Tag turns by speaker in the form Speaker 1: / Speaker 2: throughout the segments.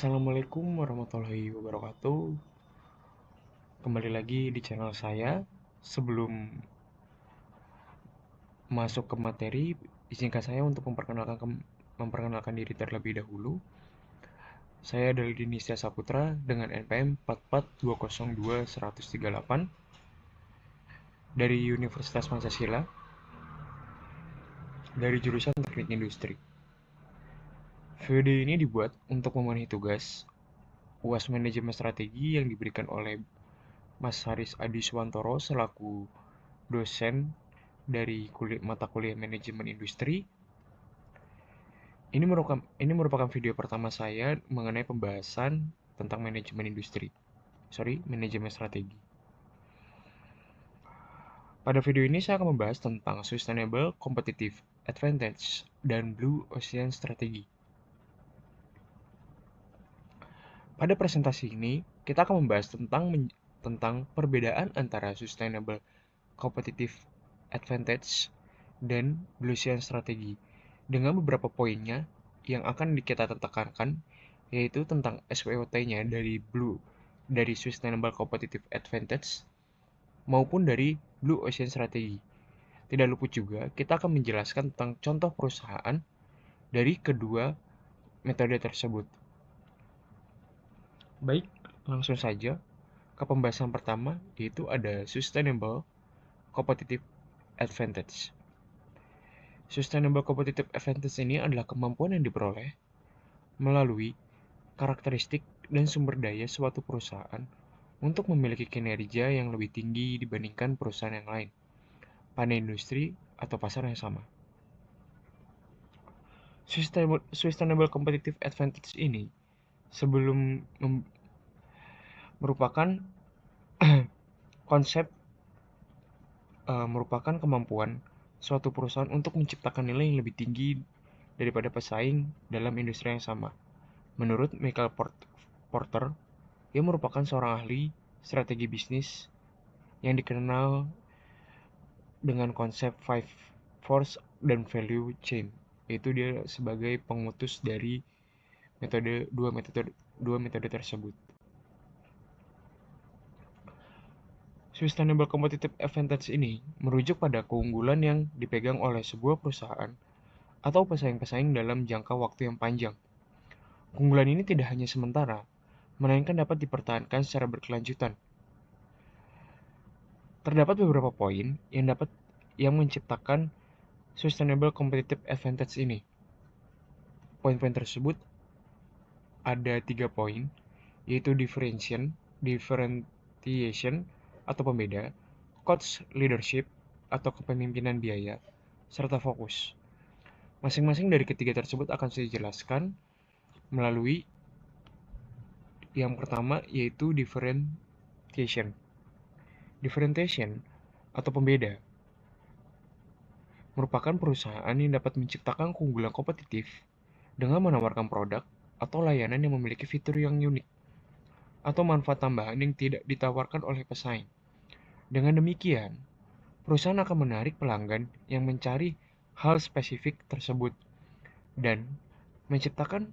Speaker 1: Assalamualaikum warahmatullahi wabarakatuh. Kembali lagi di channel saya. Sebelum masuk ke materi, izinkan saya untuk memperkenalkan diri terlebih dahulu. Saya adalah Dinisya Saputra dengan NPM 44202-138 dari Universitas Pancasila dari jurusan Teknik Industri. Video ini dibuat untuk memenuhi tugas UAS Manajemen Strategi yang diberikan oleh Mas Haris Adi Suwantoro selaku dosen dari mata kuliah Manajemen Industri. Ini merupakan video pertama saya mengenai pembahasan tentang manajemen strategi. Pada video ini saya akan membahas tentang Sustainable Competitive Advantage dan Blue Ocean Strategy. Pada presentasi ini, kita akan membahas tentang perbedaan antara Sustainable Competitive Advantage dan Blue Ocean Strategy dengan beberapa poinnya yang akan kita tekankan, yaitu tentang SWOT-nya dari Sustainable Competitive Advantage maupun dari Blue Ocean Strategy. Tidak luput juga, kita akan menjelaskan tentang contoh perusahaan dari kedua metode tersebut. Baik, langsung saja ke pembahasan pertama, yaitu ada Sustainable Competitive Advantage. Sustainable Competitive Advantage ini adalah kemampuan yang diperoleh melalui karakteristik dan sumber daya suatu perusahaan untuk memiliki kinerja yang lebih tinggi dibandingkan perusahaan yang lain pada industri atau pasar yang sama. Sustainable Competitive Advantage ini merupakan konsep merupakan kemampuan suatu perusahaan untuk menciptakan nilai yang lebih tinggi daripada pesaing dalam industri yang sama. Menurut Michael Porter, ia merupakan seorang ahli strategi bisnis yang dikenal dengan konsep Five Force dan Value Chain, yaitu dia sebagai pengutus dari dua metode tersebut. Sustainable Competitive Advantage ini merujuk pada keunggulan yang dipegang oleh sebuah perusahaan atau pesaing-pesaing dalam jangka waktu yang panjang. Keunggulan ini tidak hanya sementara, melainkan dapat dipertahankan secara berkelanjutan. Terdapat beberapa poin yang menciptakan Sustainable Competitive Advantage ini. Poin-poin tersebut ada 3 poin, yaitu differentiation atau pembeda, cost leadership atau kepemimpinan biaya, serta fokus. Masing-masing dari ketiga tersebut akan saya jelaskan melalui yang pertama, yaitu differentiation. Differentiation atau pembeda merupakan perusahaan yang dapat menciptakan keunggulan kompetitif dengan menawarkan produk atau layanan yang memiliki fitur yang unik atau manfaat tambahan yang tidak ditawarkan oleh pesaing. Dengan demikian, perusahaan akan menarik pelanggan yang mencari hal spesifik tersebut dan menciptakan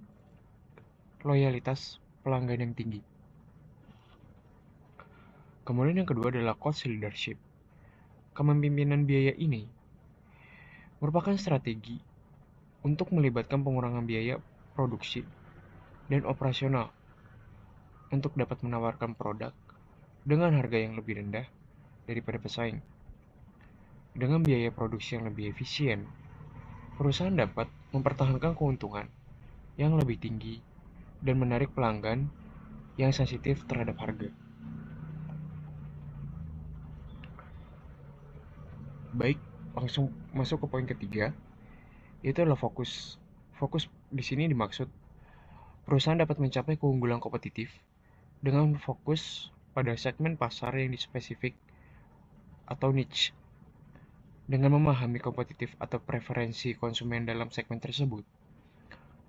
Speaker 1: loyalitas pelanggan yang tinggi. Kemudian yang kedua adalah cost leadership. Kepemimpinan biaya ini merupakan strategi untuk melibatkan pengurangan biaya produksi dan operasional untuk dapat menawarkan produk dengan harga yang lebih rendah daripada pesaing. Dengan biaya produksi yang lebih efisien, perusahaan dapat mempertahankan keuntungan yang lebih tinggi dan menarik pelanggan yang sensitif terhadap harga. Baik, langsung masuk ke poin ketiga, yaitu adalah fokus. Fokus di sini dimaksud perusahaan dapat mencapai keunggulan kompetitif dengan fokus pada segmen pasar yang dispesifik atau niche. Dengan memahami kompetitif atau preferensi konsumen dalam segmen tersebut,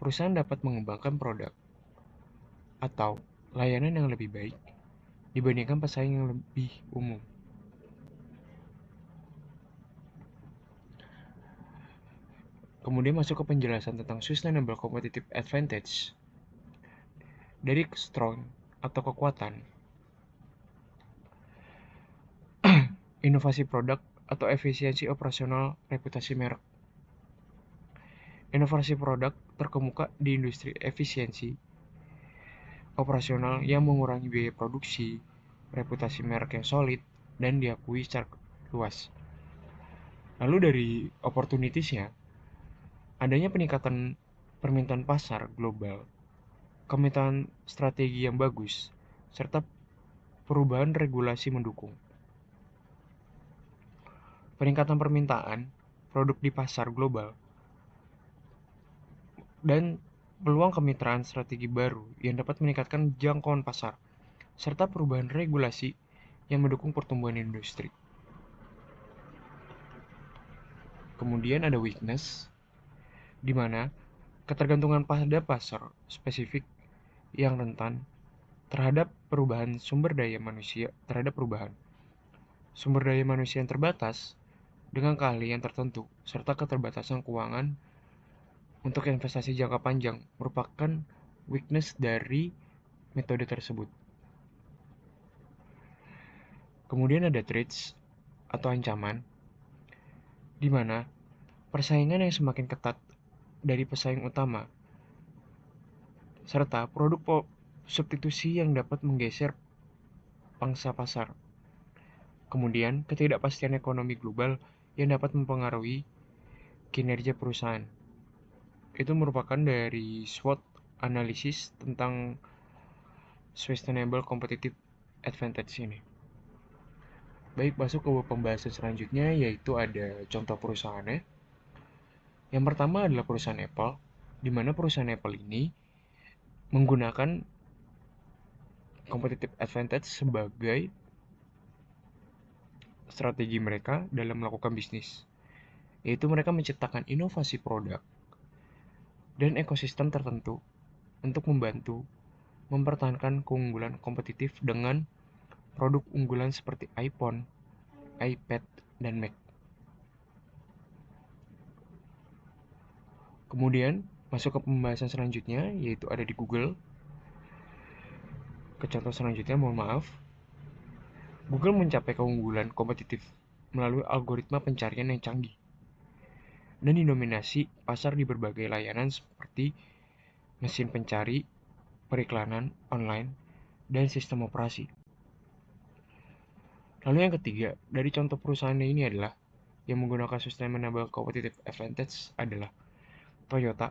Speaker 1: perusahaan dapat mengembangkan produk atau layanan yang lebih baik dibandingkan pesaing yang lebih umum. Kemudian masuk ke penjelasan tentang Sustainable Competitive Advantage. dari strong atau kekuatan, inovasi produk atau efisiensi operasional, reputasi merek. Inovasi produk terkemuka di industri efisiensi operasional yang mengurangi biaya produksi, reputasi merek yang solid, dan diakui secara luas. Lalu dari opportunities-nya, adanya peningkatan permintaan pasar global, kemitraan strategi yang bagus, serta perubahan regulasi mendukung. Peningkatan permintaan produk di pasar global dan peluang kemitraan strategi baru yang dapat meningkatkan jangkauan pasar, serta perubahan regulasi yang mendukung pertumbuhan industri. Kemudian ada weakness, di mana ketergantungan pada pasar spesifik yang rentan terhadap perubahan sumber daya manusia yang terbatas dengan keahlian tertentu, serta keterbatasan keuangan untuk investasi jangka panjang merupakan weakness dari metode tersebut. Kemudian ada threats atau ancaman, di mana persaingan yang semakin ketat dari pesaing utama, serta produk substitusi yang dapat menggeser pangsa pasar. Kemudian, ketidakpastian ekonomi global yang dapat mempengaruhi kinerja perusahaan. Itu merupakan dari SWOT analisis tentang Sustainable Competitive Advantage ini. Baik, masuk ke pembahasan selanjutnya, yaitu ada contoh perusahaannya. Yang pertama adalah perusahaan Apple, di mana perusahaan Apple ini menggunakan competitive advantage sebagai strategi mereka dalam melakukan bisnis, yaitu mereka menciptakan inovasi produk dan ekosistem tertentu untuk membantu mempertahankan keunggulan kompetitif dengan produk unggulan seperti iPhone, iPad, dan Mac. Kemudian masuk ke pembahasan selanjutnya, yaitu ada di Google. Ke contoh selanjutnya, mohon maaf. Google mencapai keunggulan kompetitif melalui algoritma pencarian yang canggih dan didominasi pasar di berbagai layanan seperti mesin pencari, periklanan online, dan sistem operasi. Lalu yang ketiga, dari contoh perusahaan ini adalah yang menggunakan Sustainable Competitive Advantage adalah Toyota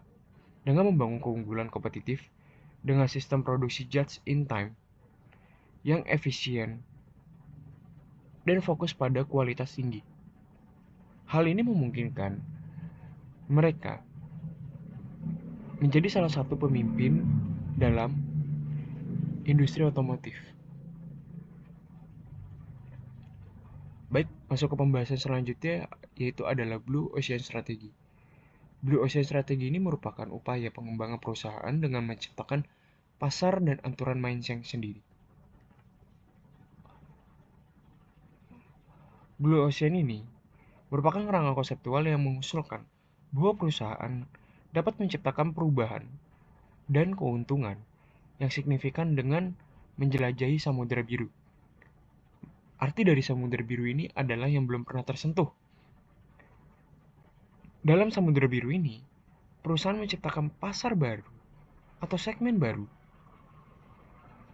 Speaker 1: dengan membangun keunggulan kompetitif dengan sistem produksi just in time yang efisien dan fokus pada kualitas tinggi. Hal ini memungkinkan mereka menjadi salah satu pemimpin dalam industri otomotif. Baik, masuk ke pembahasan selanjutnya, yaitu adalah Blue Ocean Strategy. Blue Ocean Strategy ini merupakan upaya pengembangan perusahaan dengan menciptakan pasar dan aturan main yang sendiri. Blue Ocean ini merupakan kerangka konseptual yang mengusulkan bahwa perusahaan dapat menciptakan perubahan dan keuntungan yang signifikan dengan menjelajahi samudera biru. Arti dari samudera biru ini adalah yang belum pernah tersentuh. Dalam samudera biru ini, perusahaan menciptakan pasar baru atau segmen baru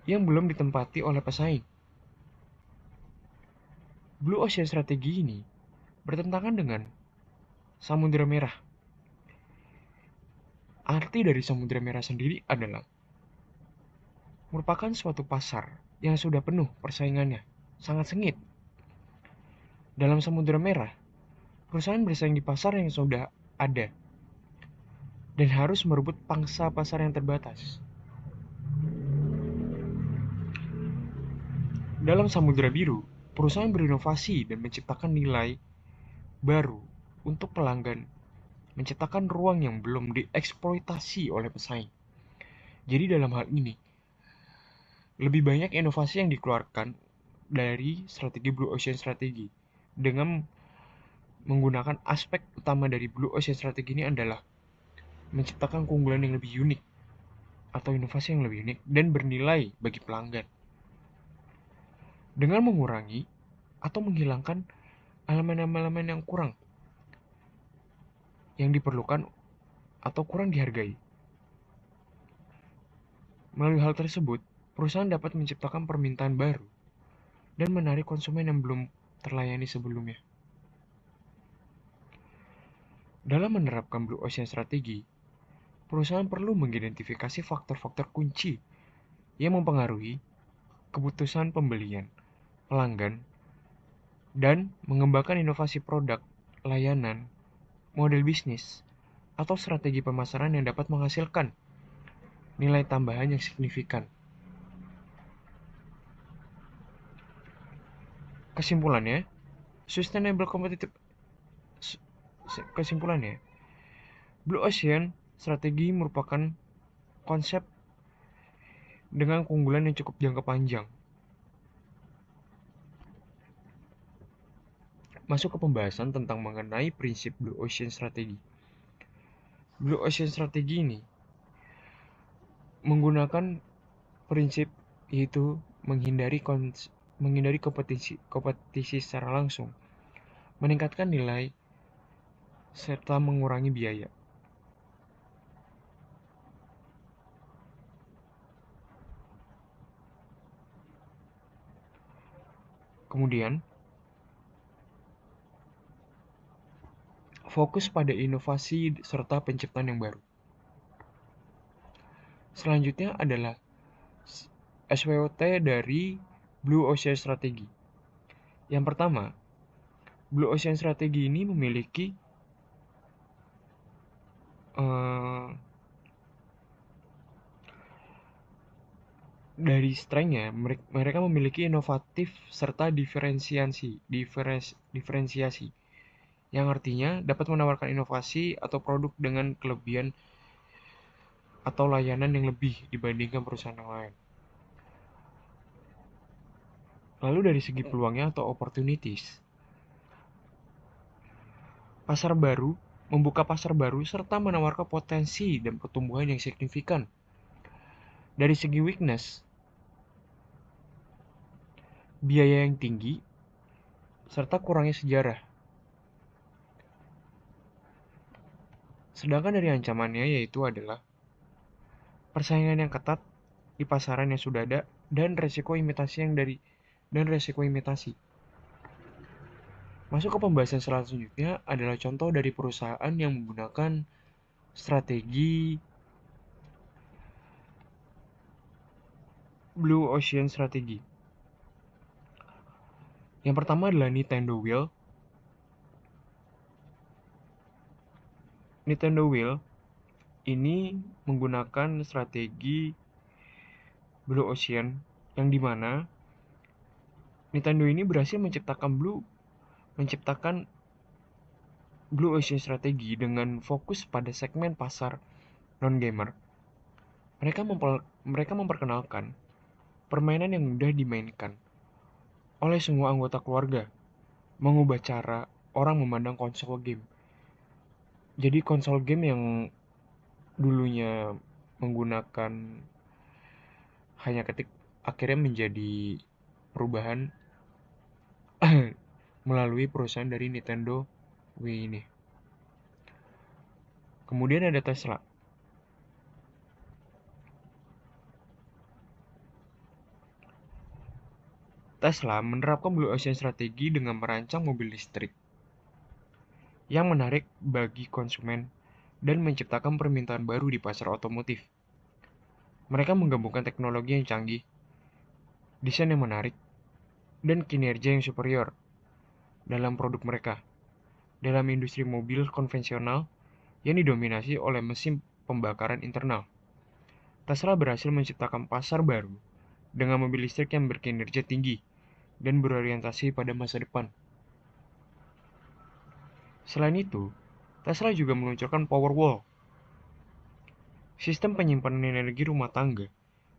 Speaker 1: yang belum ditempati oleh pesaing. Blue Ocean Strategy ini bertentangan dengan Samudera Merah. Arti dari Samudera Merah sendiri adalah merupakan suatu pasar yang sudah penuh persaingannya, sangat sengit. Dalam Samudera Merah, perusahaan bersaing di pasar yang sudah ada dan harus merebut pangsa pasar yang terbatas. Dalam Samudera Biru, perusahaan berinovasi dan menciptakan nilai baru untuk pelanggan, menciptakan ruang yang belum dieksploitasi oleh pesaing. Jadi dalam hal ini, lebih banyak inovasi yang dikeluarkan dari strategi Blue Ocean Strategy. Dengan menggunakan aspek utama dari Blue Ocean Strategy ini adalah menciptakan keunggulan yang lebih unik atau inovasi yang lebih unik dan bernilai bagi pelanggan. Dengan mengurangi atau menghilangkan elemen-elemen yang kurang yang diperlukan atau kurang dihargai. Melalui hal tersebut, perusahaan dapat menciptakan permintaan baru dan menarik konsumen yang belum terlayani sebelumnya. Dalam menerapkan Blue Ocean Strategy, perusahaan perlu mengidentifikasi faktor-faktor kunci yang mempengaruhi keputusan pembelian pelanggan dan mengembangkan inovasi produk, layanan, model bisnis, atau strategi pemasaran yang dapat menghasilkan nilai tambahan yang signifikan. Kesimpulannya, sustainable competitive kesimpulannya, Blue Ocean strategi merupakan konsep dengan keunggulan yang cukup jangka panjang. Masuk ke pembahasan tentang mengenai prinsip Blue Ocean Strategi. Blue Ocean Strategi ini menggunakan prinsip yaitu menghindari kompetisi secara langsung, meningkatkan nilai, serta mengurangi biaya. Kemudian, fokus pada inovasi serta penciptaan yang baru. Selanjutnya adalah SWOT dari Blue Ocean Strategi. Yang pertama, Blue Ocean Strategi ini memiliki dari strength-nya, mereka memiliki inovatif serta diferensiasi, yang artinya dapat menawarkan inovasi atau produk dengan kelebihan atau layanan yang lebih dibandingkan perusahaan yang lain. Lalu dari segi peluangnya atau opportunities, membuka pasar baru serta menawarkan potensi dan pertumbuhan yang signifikan. Dari segi weakness, biaya yang tinggi serta kurangnya sejarah. Sedangkan dari ancamannya yaitu adalah persaingan yang ketat di pasaran yang sudah ada dan resiko imitasi. Masuk ke pembahasan selanjutnya adalah contoh dari perusahaan yang menggunakan strategi Blue Ocean Strategi. Yang pertama adalah Nintendo Wheel. Nintendo Wheel ini menggunakan strategi Blue Ocean yang dimana Nintendo ini berhasil menciptakan Blue Ocean Strategi dengan fokus pada segmen pasar non-gamer. Mereka memperkenalkan permainan yang mudah dimainkan oleh semua anggota keluarga, mengubah cara orang memandang konsol game. Jadi konsol game yang dulunya menggunakan hanya ketik akhirnya menjadi perubahan melalui perusahaan dari Nintendo Wii ini. Kemudian ada Tesla. Tesla menerapkan Blue Ocean strategi dengan merancang mobil listrik yang menarik bagi konsumen dan menciptakan permintaan baru di pasar otomotif. Mereka menggabungkan teknologi yang canggih, desain yang menarik, dan kinerja yang superior dalam produk mereka. Dalam industri mobil konvensional yang didominasi oleh mesin pembakaran internal, Tesla berhasil menciptakan pasar baru dengan mobil listrik yang berkinerja tinggi dan berorientasi pada masa depan. Selain itu, Tesla juga meluncurkan Powerwall, sistem penyimpanan energi rumah tangga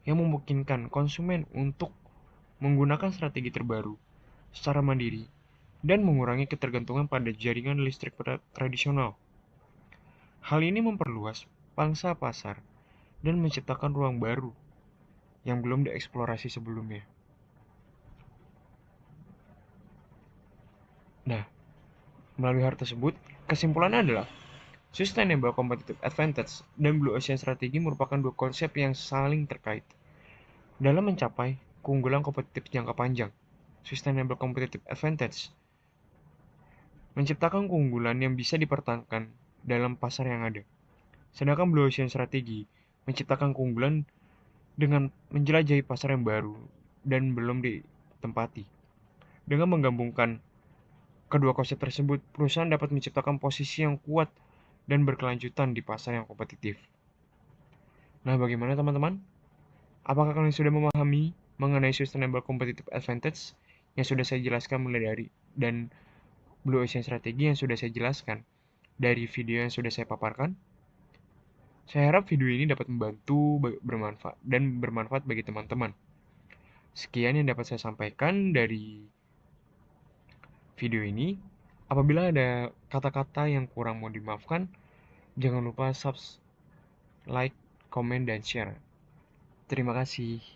Speaker 1: yang memungkinkan konsumen untuk menggunakan strategi terbaru secara mandiri dan mengurangi ketergantungan pada jaringan listrik tradisional. Hal ini memperluas pangsa pasar dan menciptakan ruang baru yang belum dieksplorasi sebelumnya. Nah, melalui hal tersebut, kesimpulannya adalah Sustainable Competitive Advantage dan Blue Ocean Strategy merupakan dua konsep yang saling terkait. Dalam mencapai keunggulan kompetitif jangka panjang, Sustainable Competitive Advantage menciptakan keunggulan yang bisa dipertahankan dalam pasar yang ada. Sedangkan Blue Ocean Strategy menciptakan keunggulan dengan menjelajahi pasar yang baru dan belum ditempati. Dengan menggabungkan kedua konsep tersebut, perusahaan dapat menciptakan posisi yang kuat dan berkelanjutan di pasar yang kompetitif. Nah, bagaimana teman-teman? Apakah kalian sudah memahami mengenai Sustainable Competitive Advantage yang sudah saya jelaskan mulai dari dan Blue Ocean Strategy yang sudah saya jelaskan dari video yang sudah saya paparkan? Saya harap video ini dapat membantu bermanfaat bagi teman-teman. Sekian yang dapat saya sampaikan dari video ini. Apabila ada kata-kata yang kurang mau dimaafkan, jangan lupa subscribe, like, komen, dan share. Terima kasih.